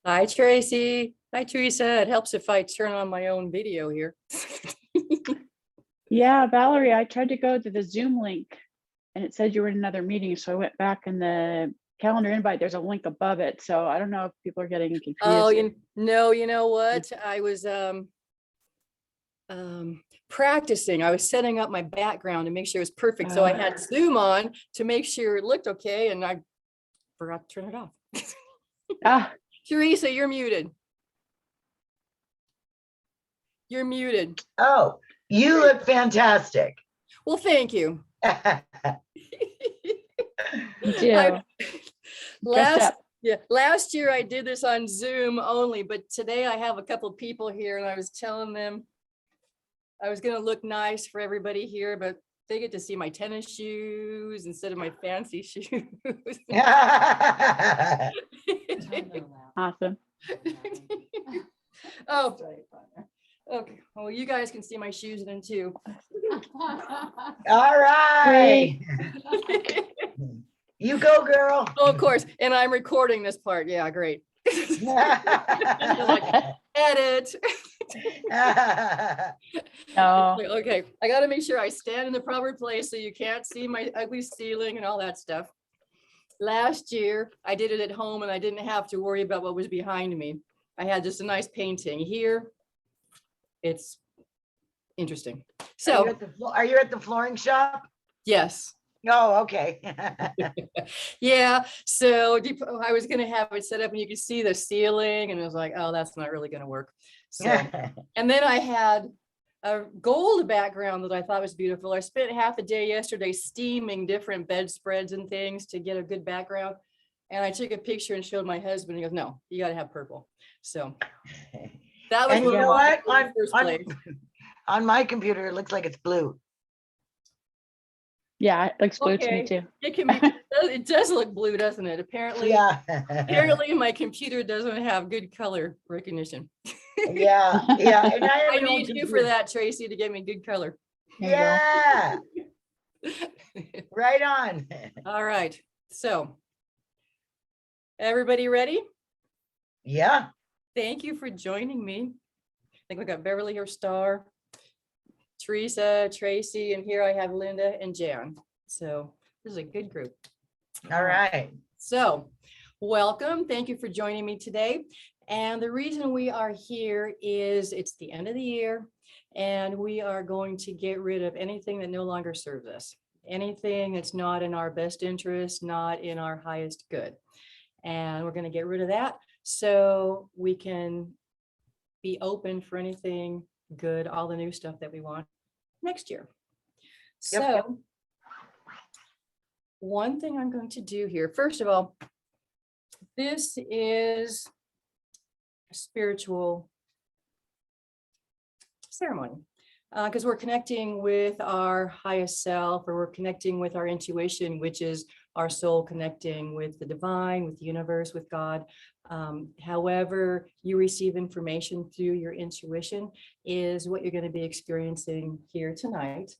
Hi, Tracy. Hi, Teresa. It helps if I turn on my own video here. Yeah, Valerie, I tried to go to the Zoom link and it said you were in another meeting. So I went back in the calendar invite. There's a link above it. So I don't know if people are getting Oh, confused. you know what? I was practicing. I was setting up my background to make sure it was perfect. So I had Zoom on to make sure it looked okay, and I forgot to turn it off. Ah, Teresa, you're muted. You're muted. Oh, you look fantastic. Well, thank you. me too. I- Dressed up. last year I did this on Zoom only, but today I have a couple people here and I was telling them I was gonna look nice for everybody here, but they get to see my tennis shoes instead of my fancy shoes. Awesome. Oh, okay. Well, you guys can see my shoes then too. All right. You go, girl. Oh, of course. And I'm recording this part. Yeah, great. Edit. No, Okay, I gotta make sure I stand in the proper place so you can't see my ugly ceiling and all that stuff. Last year, I did it at home and I didn't have to worry about what was behind me. I had just a nice painting. Here, it's interesting. So, Are you at the flooring shop? yes. Oh, okay. Yeah, so I was gonna have it set up and you could see the ceiling and I was like, oh, that's not really gonna work. So, and then I had a gold background that I thought was beautiful. I spent half a day yesterday steaming different bedspreads and things to get a good background. And I took a picture and showed my husband. He goes, no, you gotta have purple. So that was And you what know I what? wanted in the first place. On my computer, it looks like it's blue. yeah, it looks blue to me Okay. too. It can be, it does look blue, doesn't it? Apparently, Yeah. apparently my computer doesn't have good color recognition. Yeah. Yeah. And I have I an old need you for computer. that, Tracy, to get me good color. There you go. Yeah. Right on. All right, so everybody ready? Yeah. Thank you for joining me. I think we got Beverly here, Star, Teresa, Tracy, and here I have Linda and Jan. So this is a good group. All right. So welcome. Thank you for joining me today. And the reason we are here is it's the end of the year and we are going to get rid of anything that no longer serves us. Anything that's not in our best interest, not in our highest good. And we're going to get rid of that so we can be open for anything good, all the new stuff that we want next year. Yep, So yep. one thing I'm going to do here, first of all, this is a spiritual ceremony because we're connecting with our highest self, or we're connecting with our intuition, which is our soul connecting with the divine, with the universe, with God. However you receive information through your intuition is what you're going to be experiencing here tonight.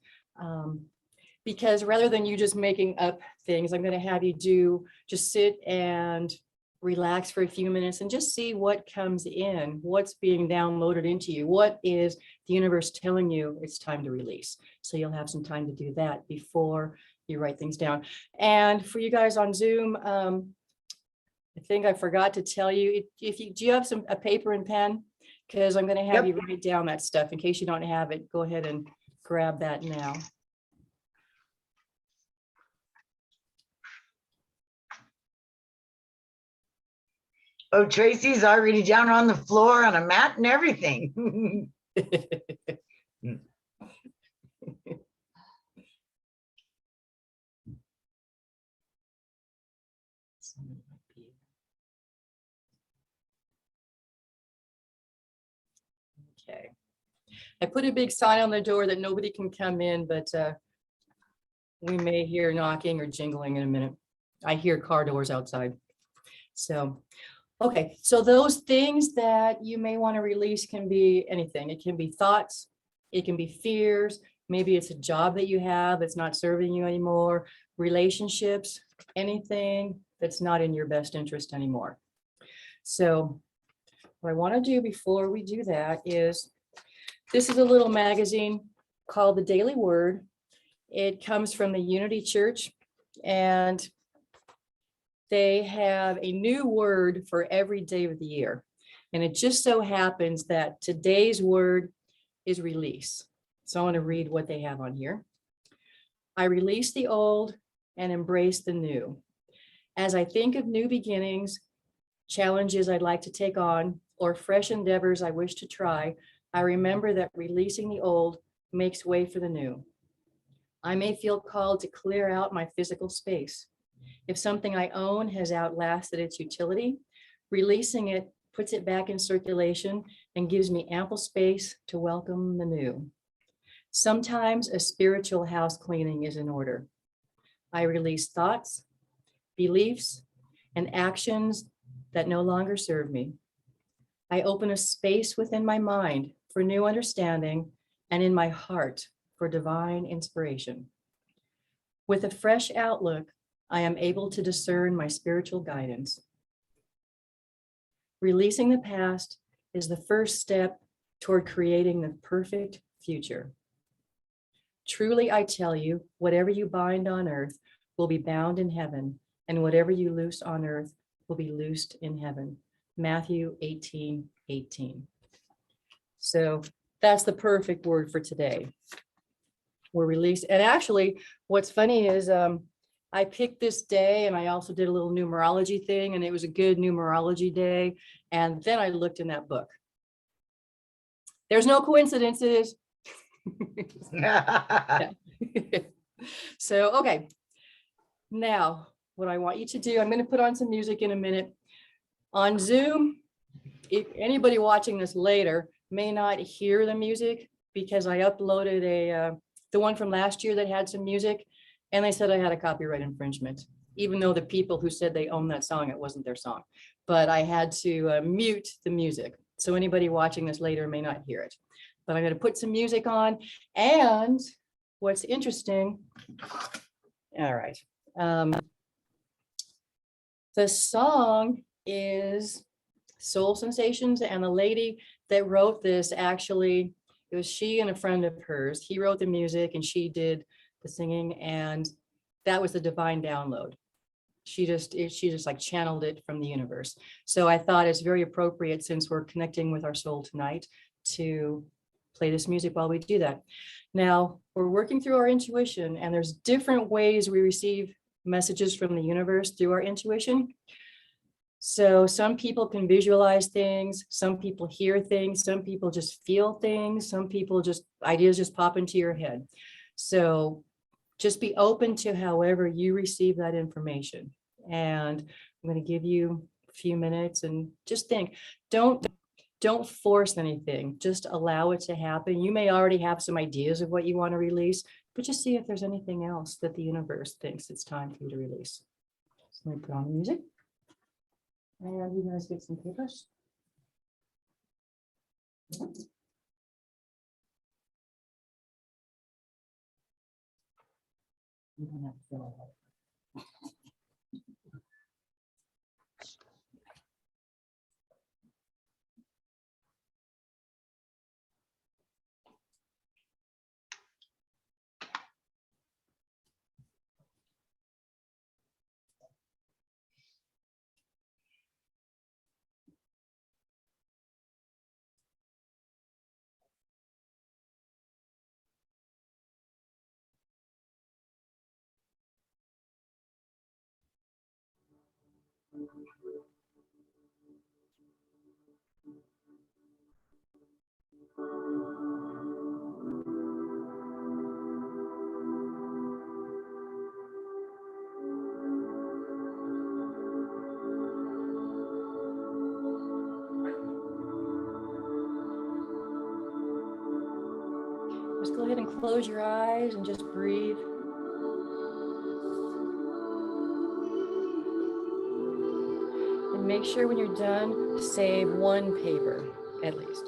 Because rather than you just making up things, I'm going to have you just sit and relax for a few minutes and just see what comes in, what's being downloaded into you, what is the universe telling you it's time to release. So you'll have some time to do that before you write things down. And for you guys on Zoom, I think I forgot to tell you, do you have a paper and pen? Because I'm going to have Yep. you write down that stuff. In case you don't have it, go ahead and grab that now. Oh, Tracy's already down on the floor on a mat and everything. Okay. I put a big sign on the door that nobody can come in, but we may hear knocking or jingling in a minute. I hear car doors outside. So, okay. So those things that you may want to release can be anything. It can be thoughts. It can be fears. Maybe it's a job that you have that's not serving you anymore. Relationships, anything that's not in your best interest anymore. So what I want to do before we do that is, this is a little magazine called The Daily Word. It comes from the Unity Church, and they have a new word for every day of the year. And it just so happens that today's word is release. So I want to read what they have on here. I release the old and embrace the new. As I think of new beginnings, challenges I'd like to take on, or fresh endeavors I wish to try, I remember that releasing the old makes way for the new. I may feel called to clear out my physical space. If something I own has outlasted its utility, releasing it puts it back in circulation and gives me ample space to welcome the new. Sometimes a spiritual house cleaning is in order. I release thoughts, beliefs, and actions that no longer serve me. I open a space within my mind for new understanding and in my heart for divine inspiration. With a fresh outlook, I am able to discern my spiritual guidance. Releasing the past is the first step toward creating the perfect future. Truly, I tell you, whatever you bind on earth will be bound in heaven, and whatever you loose on earth will be loosed in heaven. Matthew 18:18. So that's the perfect word for today. We're released. And actually, what's funny is I picked this day, and I also did a little numerology thing, and it was a good numerology day. And then I looked in that book. There's no coincidences. So, okay. Now, what I want you to do, I'm going to put on some music in a minute. On Zoom, if anybody watching this later may not hear the music because I uploaded the one from last year that had some music, and they said I had a copyright infringement, even though the people who said they own that song, it wasn't their song. But I had to mute the music. So anybody watching this later may not hear it. But I'm going to put some music on. And what's interesting, all right. The song is Soul Sensations, and the lady that wrote this, actually, it was she and a friend of hers. He wrote the music and she did the singing, and that was the divine download. She just like channeled it from the universe. So I thought it's very appropriate, since we're connecting with our soul tonight, to play this music while we do that. Now, we're working through our intuition, and there's different ways we receive messages from the universe through our intuition. So some people can visualize things, some people hear things, some people just feel things, some people just, ideas just pop into your head. So just be open to however you receive that information. And I'm going to give you a few minutes and just think. Don't force anything, just allow it to happen. You may already have some ideas of what you want to release, but just see if there's anything else that the universe thinks it's time for you to release. So let me put on the music. And you guys get some papers. You don't have to fill it out. Just go ahead and close your eyes and just breathe. And make sure when you're done, save one paper at least.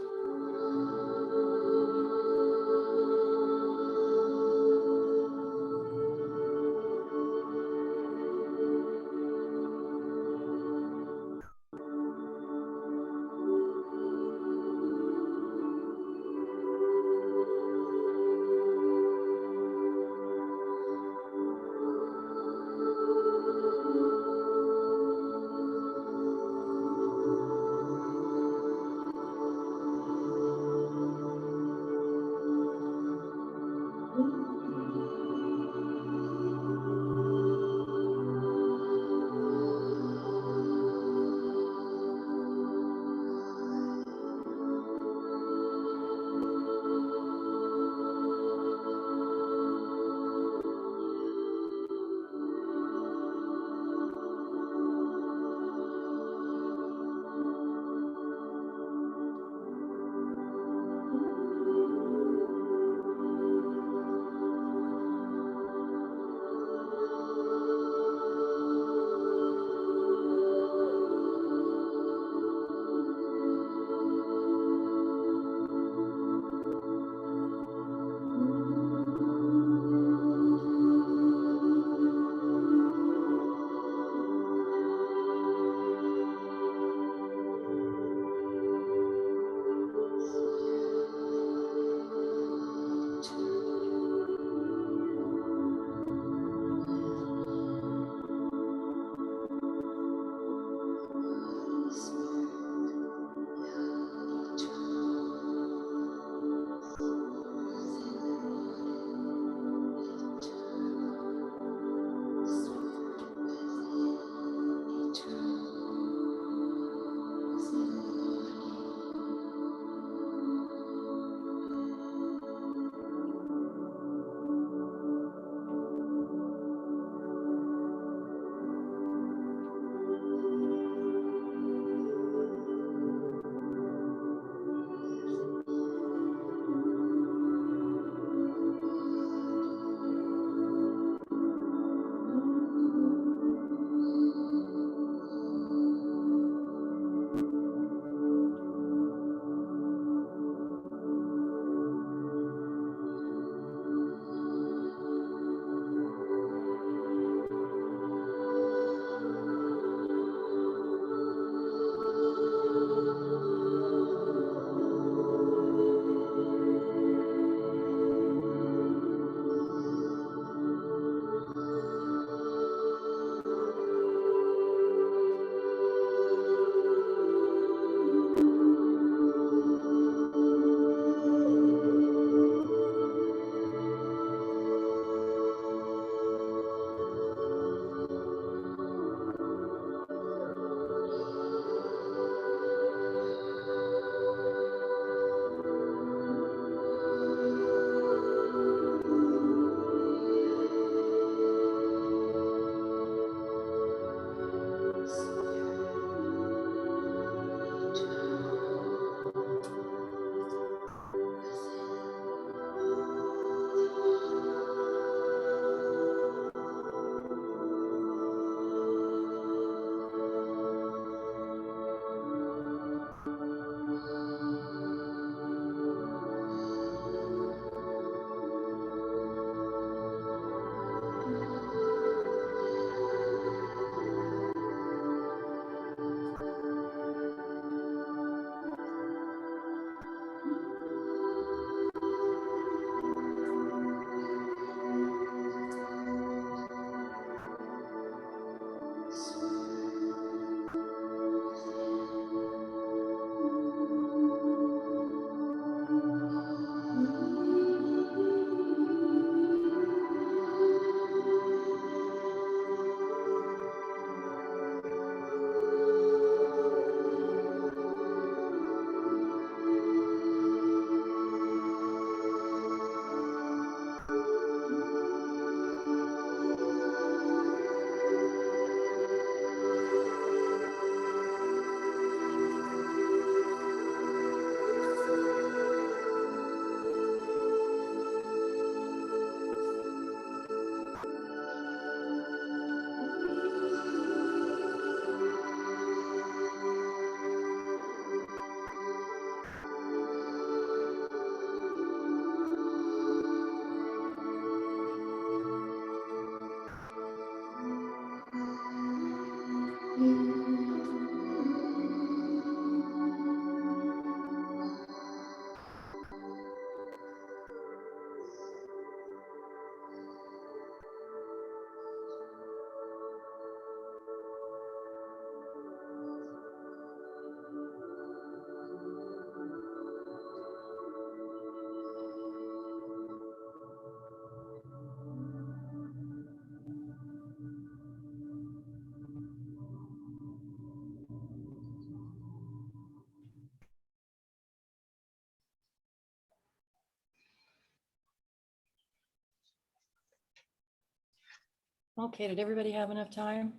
Okay, did everybody have enough time?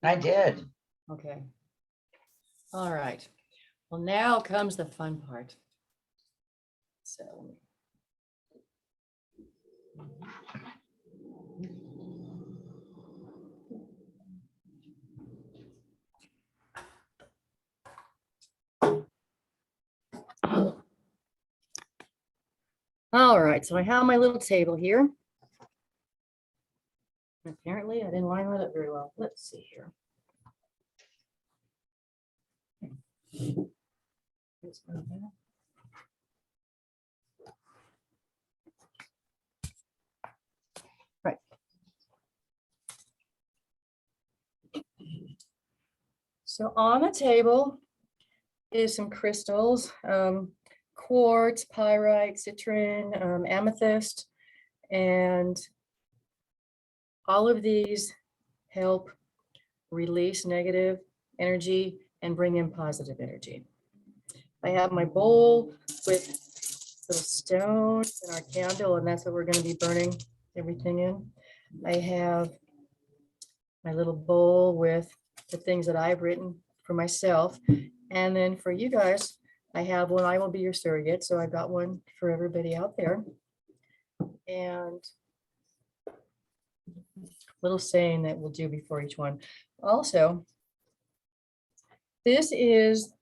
I did. Okay. All right. Well, now comes the fun part. So. All right, so I have my little table here. Apparently, I didn't line that up very well. Let's see here. Here's my map. Right. So on the table is some crystals, quartz, pyrite, citrine, amethyst, and all of these help release negative energy and bring in positive energy. I have my bowl with little stones and our candle, and that's what we're going to be burning everything in. I have my little bowl with the things that I've written for myself. And then for you guys, I have one, I will be your surrogate. So I've got one for everybody out there. And little saying that we'll do before each one. Also, this is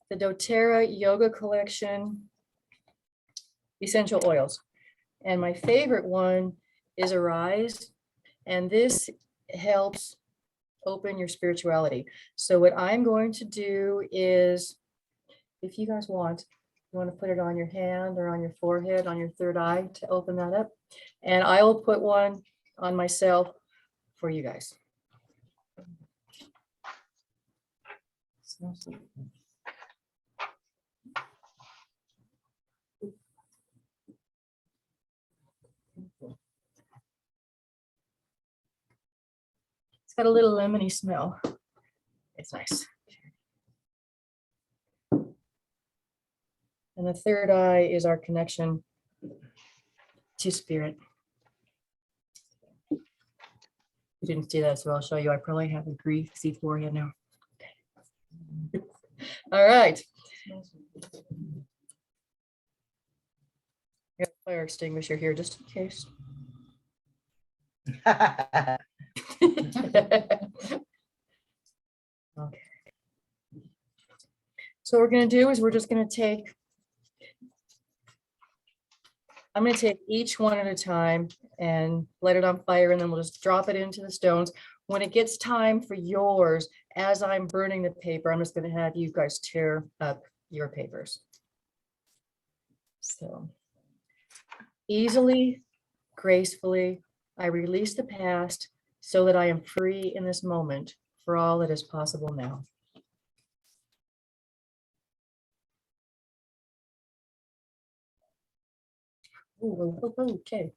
the doTERRA Yoga Collection essential oils. And my favorite one is Arise. And this helps open your spirituality. So what I'm going to do is, if you guys want, you want to put it on your hand or on your forehead, on your third eye to open that up. And I will put one on myself for you guys. It's got a little lemony smell. It's nice. And the third eye is our connection to spirit. You didn't see that, so I'll show you. I probably have a greasy forehead now. Okay. All right. Got a fire extinguisher here just in case. Okay. So what we're going to do is we're just going to take, I'm going to take each one at a time and let it on fire, and then we'll just drop it into the stones. When it gets time for yours, as I'm burning the paper, I'm just going to have you guys tear up your papers. So easily, gracefully, I release the past so that I am free in this moment for all that is possible now. Ooh, okay.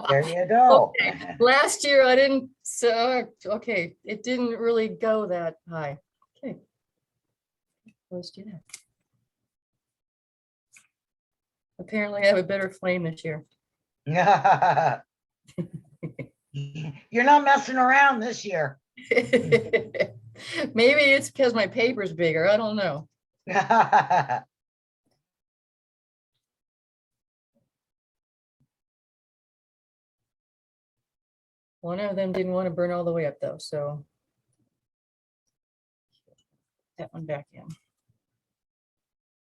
There you go. Okay. Last year I didn't, so, okay, it didn't really go that high. Okay. Let's do that. Apparently I have a better flame this year. You're not messing around this year. Maybe it's because my paper's bigger. I don't know. One of them didn't want to burn all the way up though, so that one back in.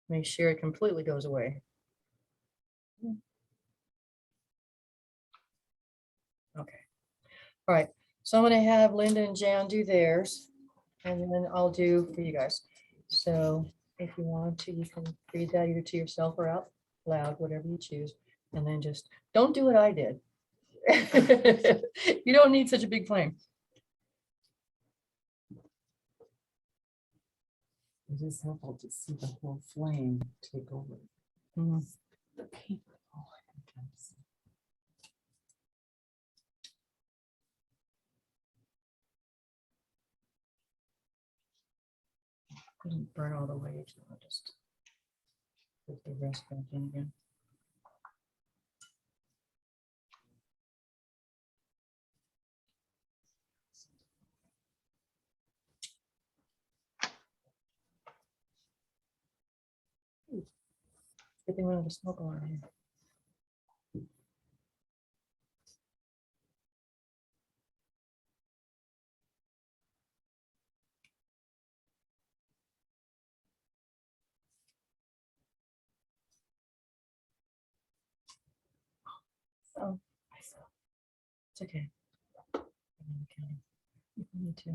Make sure it completely goes away. Okay. All right. So I'm going to have Linda and Jan do theirs, and then I'll do for you guys. So if you want to, you can read that either to yourself or out loud, whatever you choose. And then just don't do what I did. You don't need such a big flame. It is helpful to see the whole flame take over Mhm. the paper. Oh, I can see. Didn't burn all the way, so I'll just put the rest back in again. Good thing we don't have a smoke alarm here. Oh, I saw. It's okay. If we need to.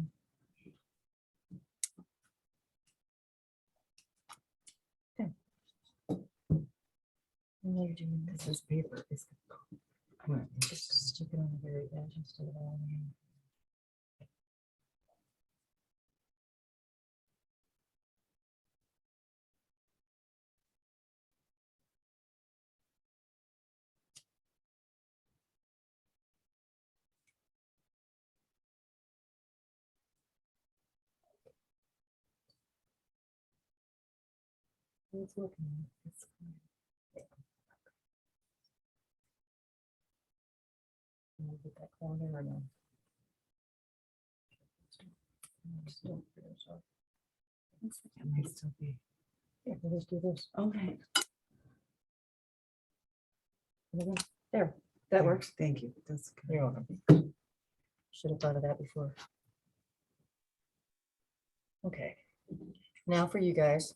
Okay. I know you're doing this. This paper is. Come on. Just stick it on the very edge instead of all in. It's working. It's fine. Yeah. Can you get that corner or no? Just don't put it so- It might still be. Yeah, we'll just do this. Okay. There, that works. Thank you. That's good. You're welcome. Should have thought of that before. Okay, now for you guys.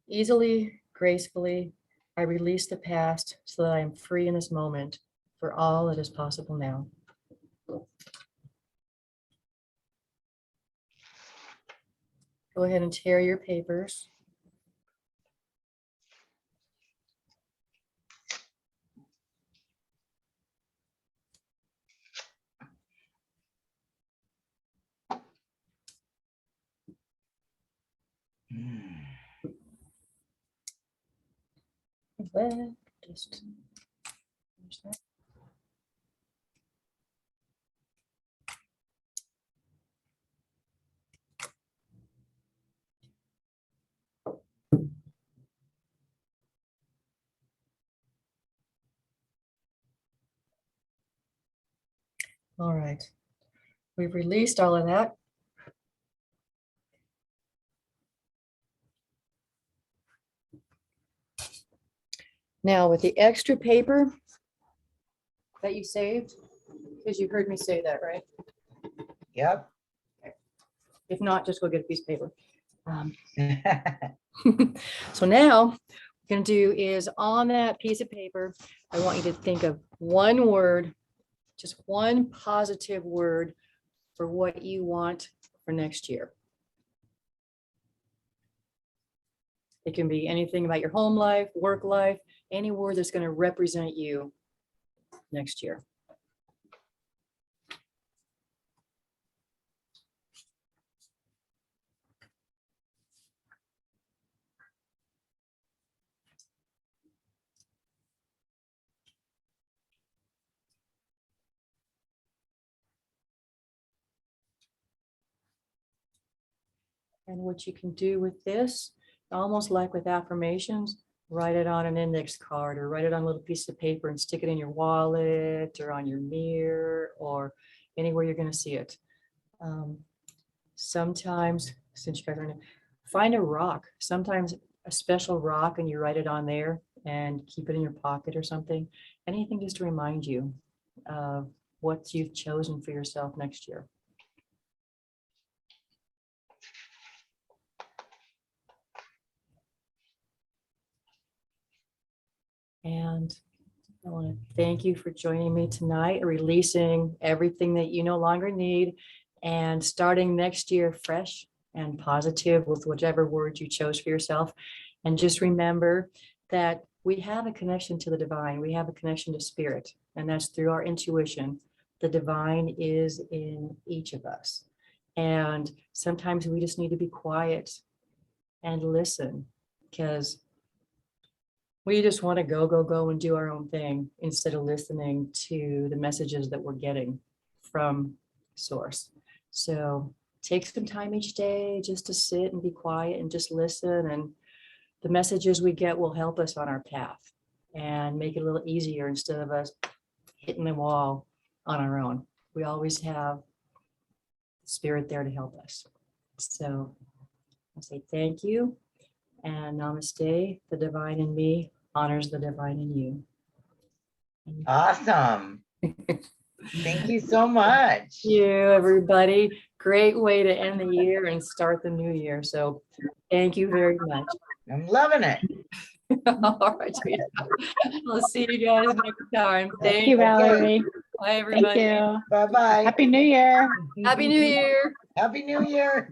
Easily, gracefully, I release the past so that I am free in this moment for all that is possible now. Go ahead and tear your papers. Well, just finish that. All right, we've released all of that. Now with the extra paper that you saved, because you heard me say that, right? Yep. If not, just go get a piece of paper. So now, what we're gonna do is on that piece of paper, I want you to think of one word, just one positive word for what you want for next year. It can be anything about your home life, work life, any word that's gonna represent you next year. And what you can do with this, almost like with affirmations, write it on an index card or write it on a little piece of paper and stick it in your wallet or on your mirror or anywhere you're going to see it. Sometimes, since you guys are, find a rock, sometimes a special rock, and you write it on there and keep it in your pocket or something. Anything just to remind you of what you've chosen for yourself next year. And I want to thank you for joining me tonight, releasing everything that you no longer need and starting next year fresh and positive with whichever word you chose for yourself. And just remember that we have a connection to the divine. We have a connection to spirit, and that's through our intuition. The divine is in each of us. And sometimes we just need to be quiet and listen, because we just want to go and do our own thing instead of listening to the messages that we're getting from source. So take some time each day just to sit and be quiet and just listen. And the messages we get will help us on our path and make it a little easier instead of us hitting the wall on our own. We always have spirit there to help us. So I say thank you and namaste. The divine in me honors the divine in you. Awesome. Thank you so much. You, everybody. Great way to end the year and start the new year. So thank you very much. I'm loving it. All right, Teresa. I'll see you guys next time. Thank you, Okay. Valerie. Bye, Thank everybody. you. Bye-bye. Happy New Year. Happy New Year. Happy New Year.